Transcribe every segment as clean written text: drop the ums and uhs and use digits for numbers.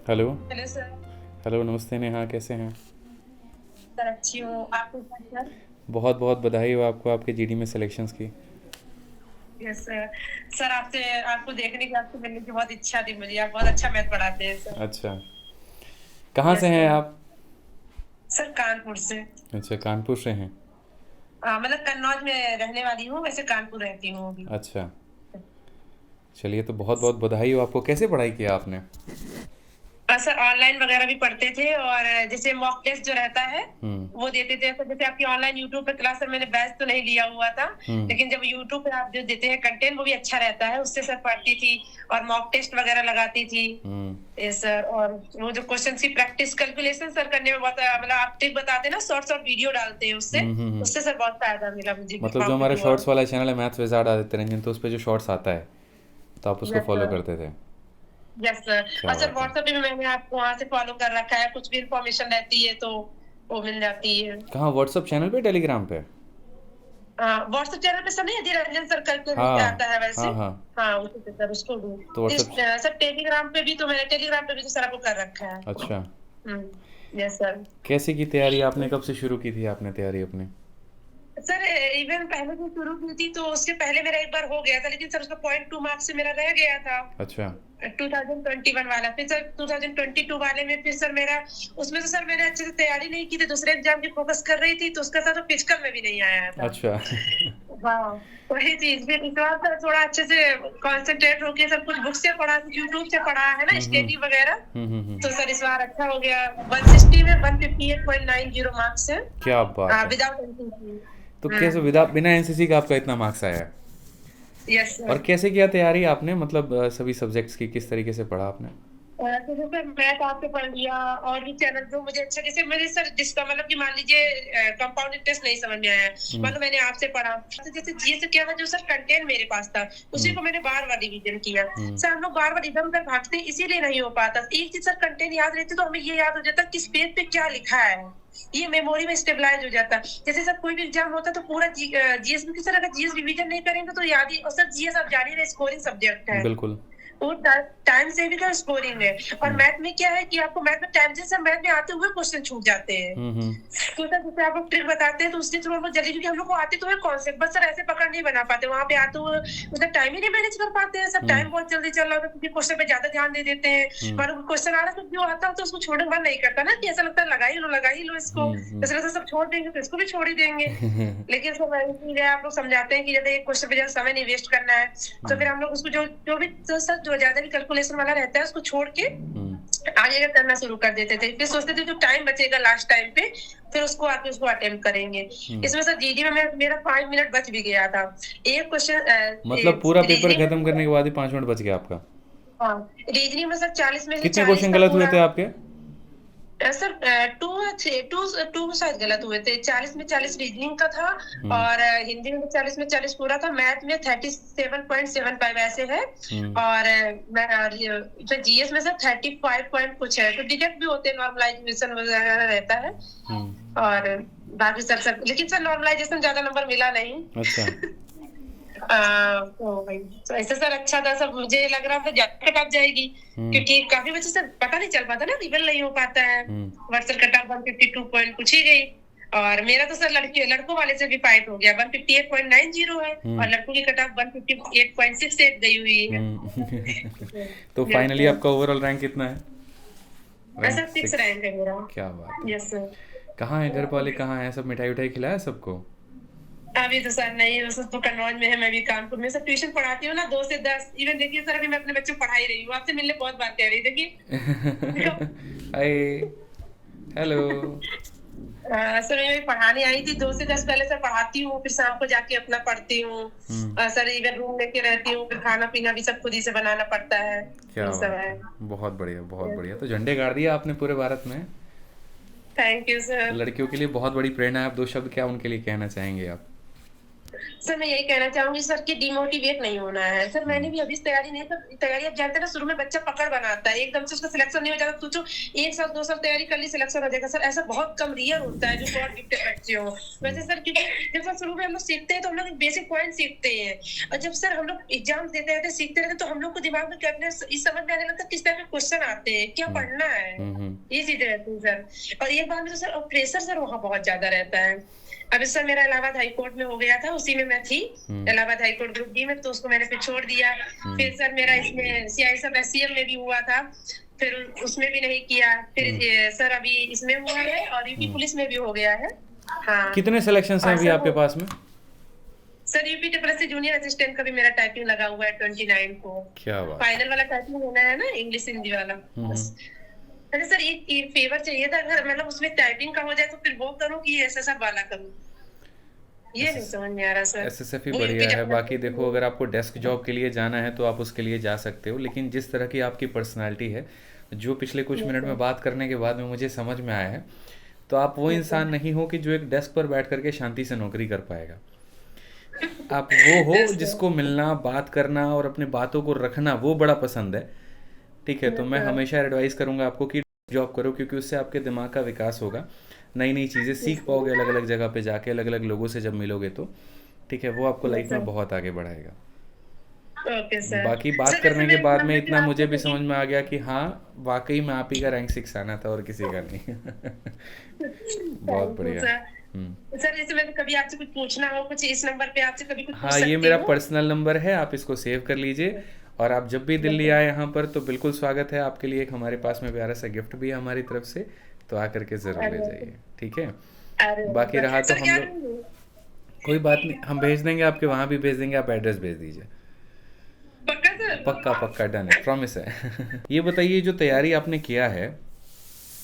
Hello. Hello sir. Hello, नमस्ते नेहा, कैसे हैं? सर अच्छी हूँ, आप कैसे हैं सर? बहुत बहुत बधाई हो आपको आपके जीडी में सिलेक्शंस की। Yes sir. सर आपसे आपको देखने की, आपसे मिलने की बहुत इच्छा थी मुझे। आप बहुत अच्छा मैथ पढ़ाते हैं सर। अच्छा, कहाँ से यस हैं सर। आप? सर कानपुर से। अच्छा, कानपुर से हैं। मतलब कन्नौज में रहने वाली हूँ, वैसे कानपुर रहती हूँ अभी। अच्छा, चलिए, तो बहुत बहुत बधाई हो आपको। कैसे पढ़ाई किया आपने? सर ऑनलाइन वगैरह भी पढ़ते थे, और जैसे मॉक टेस्ट जो रहता है हम्म। वो देते थे। तो जैसे आपकी ऑनलाइन यूट्यूब पे क्लास, सर मैंने बैच तो नहीं लिया हुआ था, हम्म। लेकिन जब यूट्यूब पे आप जो देते हैं कंटेंट वो भी अच्छा रहता है, उससे सर पढ़ती थी और मॉक टेस्ट वगैरह लगाती थी। हम्म। Yes sir. और वो जो क्वेश्चन की प्रैक्टिस कैलकुलेशन सर करने में बहुत, मतलब आप ट्रिक बताते हैं ना, शॉर्ट शॉर्ट वीडियो डालते हैं, उससे हम्म। उससे सर बहुत फायदा मिला मुझे मतलब जो हाउ टू हमारा डू शॉर्ट्स ऑल। वाला चैनल है मैथ्स विजार्ड आदित्य रंजन, तो उस पर जो शॉर्ट्स आता है तो आप उसको यस फॉलो सर। करते थे? Yes sir. क्या और सर बात है। व्हाट्सएप पे भी मैंने आपको वहां से फॉलो कर रखा है, कुछ भी इंफॉर्मेशन रहती है तो वो मिल जाती है। कहाँ, व्हाट्सअप चैनल पे, टेलीग्राम पे? व्हाट्सएप चैनल पे सर नहीं, यदि रंजन सर करके भी हाँ आता है वैसे। हाँ हाँ। हाँ उसी पे सर, उसको भी। तो व्हाट्सअप। सर टेलीग्राम पे भी तो, मैंने टेलीग्राम पे भी तो सर आपको कर रखा है। अच्छा, यस सर। कैसे की तैयारी आपने, कब से शुरू की थी आपने तैयारी अपनी? सर इवन पहले जो शुरू की थी तो उसके पहले मेरा एक बार हो गया था, लेकिन सर उसका 0.2 मार्क्स से मेरा रह गया था। अच्छा। 2021 वाला, फिर सर 2022 वाले में फिर सर मेरा, उसमें तो सर मैंने अच्छे से तैयारी नहीं की थी, दूसरे एग्जाम की फोकस कर रही थी, तो उसका सर तो फिजिकल में भी नहीं आया था। अच्छा। हाँ, वही चीज। फिर इस बार सर थोड़ा अच्छे से कंसंट्रेट होके सब कुछ बुक से पढ़ा, यूट्यूब से पढ़ा है ना, हम्म। स्टडी वगैरह। हम्म। तो सर इस बार अच्छा हो गया। 160 में 158.90 मार्क्स है, क्या बात है। Without NCC. तो कैसे बिना एनसीसी का आपका इतना मार्क्स आया है? यस और सर। कैसे किया तैयारी आपने, मतलब सभी सब्जेक्ट्स की किस तरीके से पढ़ा आपने? तो जैसे मैथ आपसे पढ़ लिया, और भी चैनल जो मुझे अच्छा, जैसे मेरे सर जिसका मतलब कि मान लीजिए कंपाउंड इंटरेस्ट नहीं समझ में आया, हम्म। मतलब मैंने आपसे पढ़ा तो जैसे जीएस क्या था, जो सर कंटेंट मेरे पास था उसी हम्म। को मैंने बार बार रिवीजन किया। हम्म। सर हम लोग बार बार इधर उधर भागते हैं, इसीलिए नहीं हो पाता। एक चीज सर कंटेंट याद रहती तो हमें ये याद हो जाता किस पेज पे क्या लिखा है, ये मेमोरी में स्टेबलाइज हो जाता। जैसे सर कोई भी एग्जाम होता तो पूरा जीएस में, सर अगर जीएस रिवीजन नहीं करेंगे तो याद ही, और सर जीएस आप जान ही रहे स्कोरिंग सब्जेक्ट है, बिल्कुल। वो टाइम सेविंग का स्कोरिंग है। और हम्म। मैथ में क्या है कि आपको मैथ में टाइम, जैसे मैथ में आते हुए क्वेश्चन छूट जाते हैं। हम्म। तो सर जैसे आप लोग ट्रिक बताते हैं तो उससे थोड़ा बहुत जल्दी, क्योंकि हम लोग को आते तो है कॉन्सेप्ट, बस सर ऐसे पकड़ नहीं बना पाते, वहां पे आते हुए मतलब टाइम ही नहीं मैनेज कर पाते हैं। सब हम्म। टाइम बहुत जल्दी चल रहा होता है, क्योंकि क्वेश्चन पे ज्यादा ध्यान दे देते हैं। हम्म। और क्वेश्चन आ रहा है तो जो आता है तो उसको छोड़ने का मन नहीं करता ना, कि ऐसा लगता है लगा ही लो इसको, हम्म। इस तरह से सब छोड़ देंगे तो इसको भी छोड़ ही देंगे। लेकिन सर वही चीज है, आप लोग समझाते हैं कि जैसे एक क्वेश्चन पे ज्यादा समय नहीं वेस्ट करना है, तो फिर हम लोग उसको जो जो भी तो सर जो ज्यादा भी कैलकुलेशन वाला रहता है उसको छोड़ के हम्म। आगे का करना शुरू कर देते थे। फिर सोचते थे जो टाइम बचेगा लास्ट टाइम पे, फिर उसको आके उसको अटेम्प्ट करेंगे। हम्म। इसमें सर जीडी में मेरा 5 मिनट बच भी गया था। एक मतलब पूरा क्वेश्चन पेपर रीजनिंग खत्म करने के बाद ही 5 मिनट बच गया आपका? हाँ, रीजनिंग में सर 40 में से कितने 40 क्वेश्चन का गलत हुए पूरा। थे आपके? सर टू थे, टू शायद गलत हुए थे। 40 में 40 रीजनिंग का था, हम्म। और हिंदी में 40 में 40 पूरा था, मैथ में 37.75 ऐसे है। हम्म। और जीएस में सर 35 पॉइंट कुछ है, तो डिडक्ट भी होते हैं, नॉर्मलाइजेशन वगैरह रहता है। हम्म। और बाकी सर लेकिन सर नॉर्मलाइजेशन ज्यादा नंबर मिला नहीं। अच्छा। तो वही, तो ऐसे सर अच्छा था सर, मुझे लग रहा था ज्यादा कट ऑफ जाएगी, हम्म। क्योंकि काफी बच्चे सर पता नहीं चल पाता ना, रिवल नहीं हो पाता है। हम्म। वर्सल कट ऑफ 152 पॉइंट कुछ ही गई। और मेरा तो सर लड़कों वाले से भी फाइट हो गया, 158.90 है, हम्म। और लड़कों की कट ऑफ 158.68 गई हुई है। तो यस फाइनली सर। आपका ओवरऑल रैंक कितना है? रैंक ऐसा 6 6। रैंक है मेरा। क्या बात है। Yes sir. कहाँ है घर वाले, कहाँ है सब? मिठाई उठाई खिलाया सबको? अभी तो सर नहीं, बस तो कन्नौज में है, मैं भी कानपुर में सर ट्यूशन पढ़ाती हूँ ना, 2 से 10। इवन देखिए सर, अभी मैं अपने बच्चों को पढ़ा ही रही हूँ, आपसे मिलने बहुत बात कह रही देखिए। हाय। हेलो। सर मैं अभी पढ़ाने आई थी, 2 से 10 पहले सर पढ़ाती हूँ, फिर शाम को जाके अपना पढ़ती हूँ। हम्म। सर इवन रूम लेके रहती हूँ, फिर खाना पीना भी सब खुद ही से बनाना पड़ता है। क्या ये सब बात है। है। बहुत बढ़िया, बहुत बढ़िया। तो झंडे गाड़ दिया आपने पूरे भारत में। थैंक यू तो सर। लड़कियों के लिए बहुत बड़ी प्रेरणा है। आप दो शब्द क्या उनके लिए कहना चाहेंगे आप? सर मैं यही कहना चाहूंगी सर कि डिमोटिवेट नहीं होना है। सर मैंने भी अभी से तैयारी नहीं कर तैयारी, आप जानते हैं ना, शुरू में बच्चा पकड़ बनाता है, एकदम से उसका सिलेक्शन नहीं हो जाता। तो जो 1 साल 2 साल तैयारी कर ली, सिलेक्शन हो जाएगा सर, ऐसा बहुत कम रियल होता है जो गॉड गिफ्टेड बच्चे हो। वैसे सर क्योंकि जब सर शुरू में हम लोग सीखते हैं तो हम लोग एक बेसिक पॉइंट सीखते हैं, और जब सर हम लोग एग्जाम देते रहते सीखते रहते तो हम लोग को दिमाग में कैपने इस समझ में आने लगता है किस टाइप के क्वेश्चन आते हैं, क्या पढ़ना है, ये चीजें रहती है सर। और एक बार में तो सर प्रेशर सर वहाँ बहुत ज्यादा रहता है। अभी सर मेरा इलाहाबाद हाई कोर्ट में हो गया था, उसी में मैं थी, Allahabad high court group D में, तो उसको मैंने फिर छोड़ दिया। फिर सर मेरा इसमें CI SCM में भी हुआ था, फिर उसमें भी नहीं किया। फिर सर अभी इसमें हुआ है और यूपी पुलिस में भी हो गया है। हाँ, कितने सिलेक्शन हैं अभी आपके पास में? Sir UP triple SC junior assistant का भी मेरा टाइपिंग लगा हुआ है 29 को। क्या बात। फाइनल वाला टाइपिंग होना है ना, इंग्लिश हिंदी वाला। अरे सर एक फेवर चाहिए था, अगर मतलब उसमें टाइपिंग का हो जाए तो फिर वो करूँ कि SSF वाला करूँ, ये नहीं समझ में आ रहा सर। SSF ही बढ़िया है। बाकी देखो, अगर आपको डेस्क जॉब के लिए जाना है तो आप उसके लिए जा सकते हो, लेकिन जिस तरह की आपकी पर्सनालिटी है, जो पिछले कुछ मिनट में बात करने के बाद में मुझे समझ में आया है, तो आप वो इंसान नहीं हो कि जो एक डेस्क पर बैठ करके शांति से नौकरी कर पाएगा। आप वो हो जिसको मिलना, बात करना और अपने बातों को रखना वो बड़ा पसंद है। ठीक है, तो मैं हमेशा एडवाइस करूंगा आपको कि जॉब करो, क्योंकि उससे आपके दिमाग का विकास होगा, नई नई चीज़ें सीख पाओगे अलग अलग जगह पे जाके, अलग अलग लोगों से जब मिलोगे तो। ठीक है, वो आपको लाइफ में बहुत आगे बढ़ाएगा। Okay sir. बाकी बात करने के बाद में इतना मुझे भी समझ में आ गया कि हाँ, वाकई में आप ही का रैंक 6 आना था और किसी का नहीं। बहुत बढ़िया। सर जैसे मैं कभी आपसे कुछ पूछना हो, कुछ इस नंबर पे आपसे कभी कुछ हाँ, ये मेरा पर्सनल नंबर है, आप इसको सेव कर लीजिए। और आप जब भी दिल्ली आए यहाँ पर तो बिल्कुल स्वागत है आपके लिए। एक हमारे पास में प्यारा सा गिफ्ट भी है हमारी तरफ से, तो आकर के ज़रूर ले जाइए। ठीक है, बाकी रहा तो हम लोग, कोई बात नहीं, हम भेज देंगे आपके वहाँ भी भेज देंगे, आप एड्रेस भेज दीजिए। पक्का पक्का, डन है, प्रॉमिस है। ये बताइए, जो तैयारी आपने किया है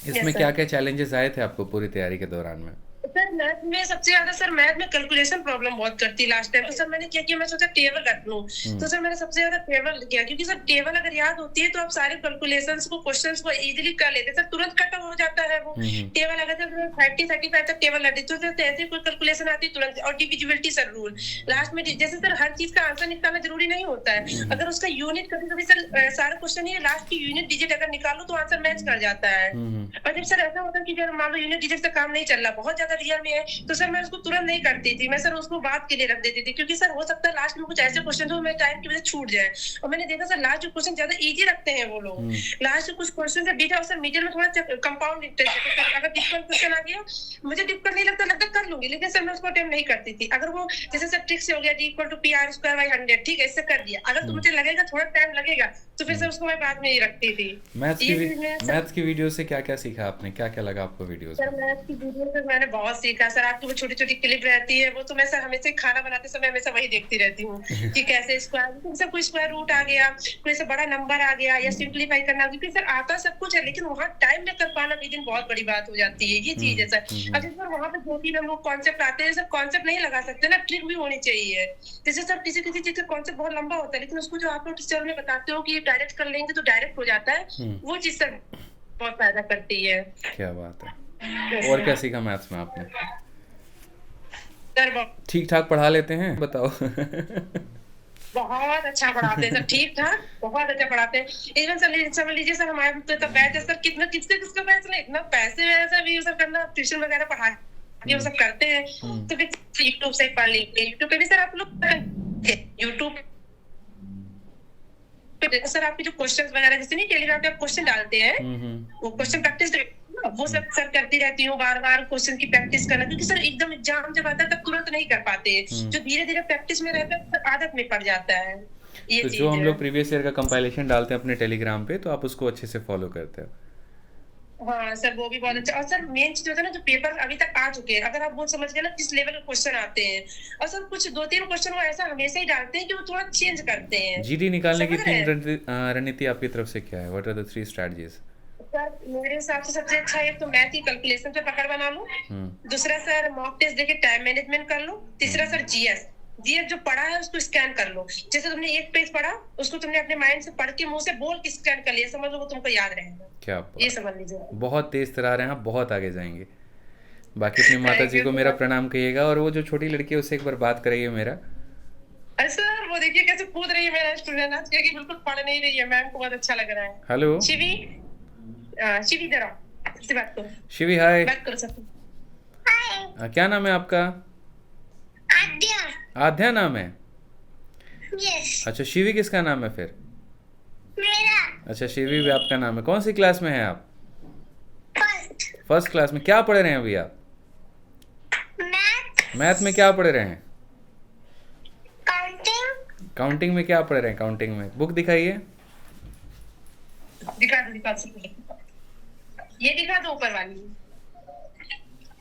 इसमें क्या क्या चैलेंजेस आए थे आपको पूरी तैयारी के दौरान में? सर मैथ में सबसे ज्यादा, सर मैथ में कैलकुलेशन प्रॉब्लम बहुत करती लास्ट टाइम। तो सर मैंने क्या किया, मैं सोचा टेबल रख लूं। तो सर मैंने सबसे ज्यादा टेबल किया, क्योंकि सर टेबल अगर याद होती है तो आप सारे कैलकुलेशंस को, क्वेश्चंस को इजीली कर लेते सर, तुरंत खत्म हो जाता है वो। टेबल अगर सर 30-35 तक टेबल रहती तो सर ऐसे कोई कैलकुलेशन आती तुरंत। और डिविजिबिलिटी सर रूल लास्ट में, जैसे सर हर चीज का आंसर निकालना जरूरी नहीं होता है, अगर उसका यूनिट, कभी कभी सर सारा क्वेश्चन ही लास्ट की यूनिट डिजिट अगर निकालो तो आंसर मैच कर जाता है। और जब सर ऐसा होता है कि जब मान लो यूनिट डिजिट से काम नहीं चल रहा, बहुत ज्यादा रियल में है, तो सर मैं उसको तुरंत नहीं करती थी, मैं सर उसको बात के लिए रख देती थी, क्योंकि सर हो सकता है लास्ट में कुछ ऐसे क्वेश्चन हो मेरे टाइम की वजह से छूट जाए। और मैंने देखा सर लास्ट जो क्वेश्चन ज्यादा इजी रखते हैं वो लोग, लास्ट कुछ क्वेश्चन से बीटा, और सर मिडिल में थोड़ा कंपाउंड इंटरेस्ट है। अगर डिफिकल्ट क्वेश्चन आ गया, मुझे डिफिकल्ट नहीं लगता कर लूंगी, लेकिन सर मैं उसको अटेम्प्ट नहीं करती थी। अगर वो जैसे सर ट्रिक से हो गया D = PR²/100, ठीक है, इससे कर दिया, अगर तो मुझे लगेगा थोड़ा टाइम लगेगा तो फिर सर उसको मैं बाद में ही रखती थी। मैथ्स की वीडियो से क्या क्या सीखा आपने, क्या क्या लगा आपको वीडियोस में? सर मैथ्स की वीडियो से मैंने बहुत सीखा सर। आपकी वो छोटी छोटी क्लिप रहती है, वो तो मैं सर हमेशा खाना बनाते समय हमेशा वही देखती रहती हूँ कि कैसे स्क्वायर, सर कोई स्क्वायर रूट आ गया, कोई ऐसा बड़ा नंबर आ गया, या सिंप्लीफाई करना, क्योंकि सर आता सब कुछ है, लेकिन वहाँ टाइम में कर पाना भी दिन बहुत बड़ी बात हो जाती है, ये चीज है सर। अब सर वहाँ पे 2-3 हम लोग कॉन्सेप्ट आते हैं, सर कॉन्सेप्ट नहीं लगा सकते ना, ट्रिक भी होनी चाहिए। जैसे सर किसी किसी चीज का कॉन्सेप्ट बहुत लंबा होता है, लेकिन उसको जो आप लोग टीचर में बताते हो कि ये डायरेक्ट कर लेंगे तो डायरेक्ट हो जाता है, वो चीज सर बहुत फायदा करती है। क्या बात है। और क्या सीखा मैथ्स में आपने? ठीक ठाक पढ़ा लेते हैं, बताओ। बहुत अच्छा पढ़ाते हैं सर, ठीक ठाक बहुत अच्छा पढ़ाते हैं। इवन सर समझ लीजिए सर, हमारे तो बैच है सर, कितना किसका बैच ले, इतना पैसे वैसा भी सर करना, ट्यूशन वगैरह पढ़ा ये सब करते हैं, तो फिर यूट्यूब से पढ़ लीजिए। यूट्यूब पे भी सर आप लोग यूट्यूब सर आपके जो क्वेश्चंस वगैरह, जैसे नहीं टेलीग्राम पे आप क्वेश्चन डालते हैं, वो क्वेश्चन प्रैक्टिस वो सब सर करती रहती हूँ, बार बार क्वेश्चन की प्रैक्टिस करना, क्योंकि सर एकदम एग्जाम जब आता है तब तुरंत नहीं कर पाते, जो धीरे धीरे प्रैक्टिस में रहता है आदत में पड़ जाता है। ये तो जो हम लोग प्रीवियस ईयर का कंपाइलेशन डालते हैं अपने टेलीग्राम पे, तो आप उसको अच्छे से फॉलो करते हो? हाँ सर, वो भी बहुत अच्छा। और सर मेन चीज होता है ना, जो पेपर अभी तक आ चुके हैं, अगर आप वो समझ गए ना किस लेवल के क्वेश्चन आते हैं, और सर कुछ 2-3 क्वेश्चन वो ऐसा हमेशा ही डालते हैं कि वो थोड़ा चेंज करते हैं। जीडी निकालने की 3 रणनीति आपकी तरफ से क्या है? What are the 3 strategies? Sir मेरे हिसाब से सबसे अच्छा है तो मैथ की कैलकुलेशन पे पकड़ बना लो, दूसरा सर मॉक टेस्ट देके टाइम मैनेजमेंट कर लो, तीसरा सर जीएस जो पढ़ा है उसको स्कैन कर लो। जैसे तुमने एक पेज पढ़ा, उसको तुमने अपने माइंड से पढ़ के मुंह से बोल के स्कैन कर लिया, समझ लो वो तुमको याद रहेगा। क्या ये समझ लीजिए। बहुत तेज तरार हैं आप, बहुत आगे जाएंगे। बाकी अपनी माता थैंक जी यू को मेरा सर। प्रणाम कहिएगा, और वो जो छोटी लड़की है उससे एक बार बात करिए मेरा। अरे सर वो देखिए कैसे कूद रही है मेरा स्टूडेंट, आज क्योंकि बिल्कुल पढ़ नहीं रही है, मैम को बहुत अच्छा लग रहा है। हेलो शिवी, शिवी इधर आओ, से बात करो, शिवी, हाय। बात करो सर। क्या नाम है आपका? आद्या। आध्या नाम है? यस। अच्छा, शिवी किसका नाम है फिर? मेरा अच्छा, शिवी भी आपका नाम है। कौन सी क्लास में है आप? फर्स्ट फर्स्ट क्लास में। क्या पढ़ रहे हैं अभी आप? मैथ मैथ में क्या पढ़ रहे हैं? काउंटिंग। काउंटिंग में क्या पढ़ रहे हैं? काउंटिंग में बुक दिखाइए। दिखा दो, ये दिखा दो ऊपर वाली,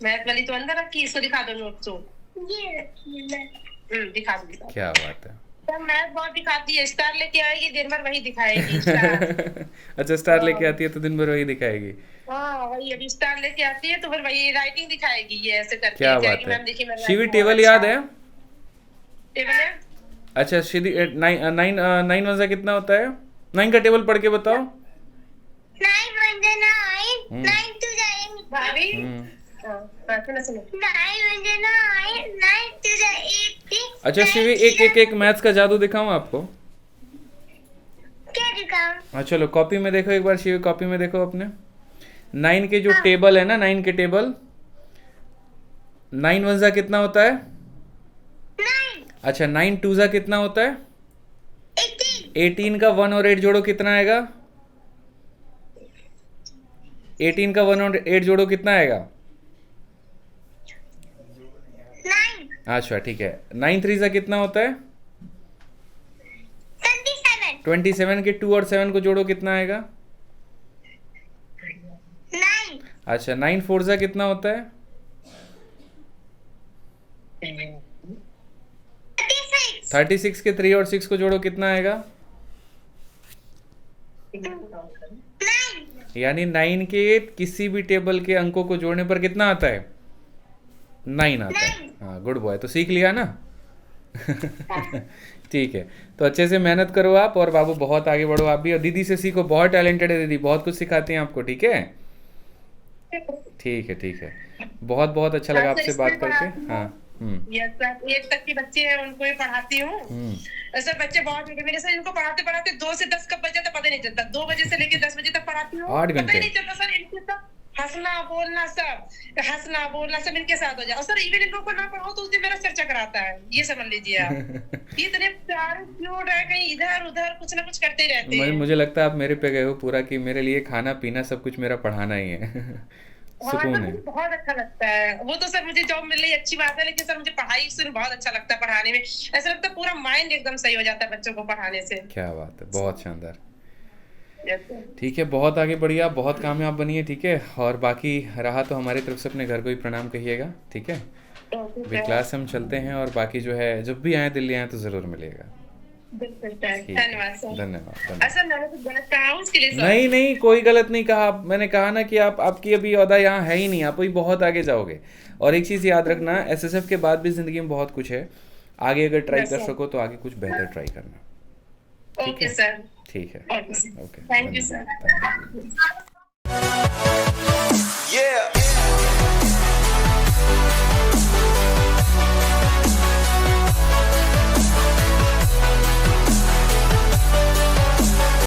मैथ वाली तो अंदर रखी, इसको दिखा दो नोट तो। ये रखिए मैं। दिखा दो। क्या बात है। तो मैथ बहुत दिखाती है, स्टार लेके आएगी दिन भर वही दिखाएगी स्टार। अच्छा, स्टार लेके आती है तो दिन भर वही दिखाएगी। हाँ वही, अभी स्टार लेके आती है तो फिर वही राइटिंग दिखाएगी, ये ऐसे करके क्या बात कहेगी, है। मैम देखिए मेरा शिवी, writing टेबल बहुत याद अच्छा है? टेबल है। अच्छा शिवी, नाइन वजा कितना होता है? 9 का टेबल पढ़ के बताओ। 9 1 9 हम्म। 9 2 9 भाभी हम्म। सुनो सुनो, 9 1 9 9 2 8। अच्छा शिवी, एक मैथ्स का जादू दिखाऊं आपको? क्या दिखाऊं? हाँ चलो, कॉपी में देखो एक बार शिवी, कॉपी में देखो अपने। 9 के जो टेबल है ना, 9 के टेबल, 9 वजा कितना होता है? 9 अच्छा, 9 टूजा कितना होता है? 18 18 का 1 और 8 जोड़ो कितना आएगा? 18 का 1 और 8 जोड़ो कितना आएगा? 9 अच्छा ठीक है। 9 3 कितना होता है? 27 27 के 2 और 7 को जोड़ो कितना आएगा? 9 अच्छा, 9 4 कितना होता है? 36 36 के 3 और 6 को जोड़ो कितना आएगा? 9 यानी 9 के किसी भी टेबल के अंकों को जोड़ने पर कितना आता है? 9 आता है। हाँ, गुड बॉय, तो सीख लिया ना। ठीक है, तो अच्छे से मेहनत करो आप, और बाबू बहुत आगे बढ़ो आप भी, और दीदी से सीखो, बहुत टैलेंटेड है दीदी, बहुत कुछ सिखाती हैं आपको। ठीक है, ठीक है, ठीक है। बहुत बहुत अच्छा लगा आपसे बात करके। हाँ। यस सर, 8 तक के बच्चे हैं उनको ही पढ़ाती हूँ। सर बच्चे बहुत हैं मेरे, सर इनको पढ़ाते पढ़ाते 2 से 10 कब बज जाता पता नहीं चलता, 2 बजे से लेकर 10 बजे तक पढ़ाती हूँ, 8 पता घंटे। ही नहीं चलता सर। इनके साथ हंसना बोलना सब इनके साथ हो जाए, और सर इवन इन लोगों को ना पढ़ाओ तो उस दिन मेरा सर चकराता है, ये समझ लीजिए आप। ये इतने प्यारे क्यूट है, कहीं इधर उधर कुछ ना कुछ करते ही रहते हैं। मुझे लगता है आप मेरे पे गए हो पूरा, कि मेरे लिए खाना पीना सब कुछ मेरा पढ़ाना ही है। हाँ, सुकून तो है। मुझे बहुत अच्छा लगता है वो तो सर, मुझे जॉब मिल रही है अच्छी बात है, लेकिन सर मुझे पढ़ाई से बहुत अच्छा लगता है पढ़ाने में, ऐसा लगता है पूरा माइंड एकदम सही हो जाता है बच्चों को पढ़ाने से। क्या बात है, बहुत शानदार। Yes, sir. ठीक है, बहुत आगे बढ़िए आप, बहुत कामयाब बनिए। ठीक है, और बाकी रहा तो हमारी तरफ से अपने घर को ही प्रणाम कहिएगा। ठीक है, Okay, अभी sir. क्लास हम चलते हैं, और बाकी जो है जब भी आए दिल्ली आए तो ज़रूर मिलेगा। बिल्कुल सर, ठीक है, धन्यवाद सर। धन्यवाद धन्यवाद। अच्छा मैंने तो गलत कहा हूँ उसके लिए सर। नहीं नहीं, कोई गलत नहीं कहा। मैंने कहा ना कि आपकी अभी ओहदा यहाँ है ही नहीं, आप अभी बहुत आगे जाओगे। और एक चीज़ याद रखना, एसएसएफ के बाद भी ज़िंदगी में बहुत कुछ है, आगे अगर ट्राई Yes, कर sir. सको तो आगे कुछ बेहतर ट्राई करना। ओके सर, ठीक है, okay sir, okay, thank you धन्यवाद, सर। धन्यवाद। Yeah.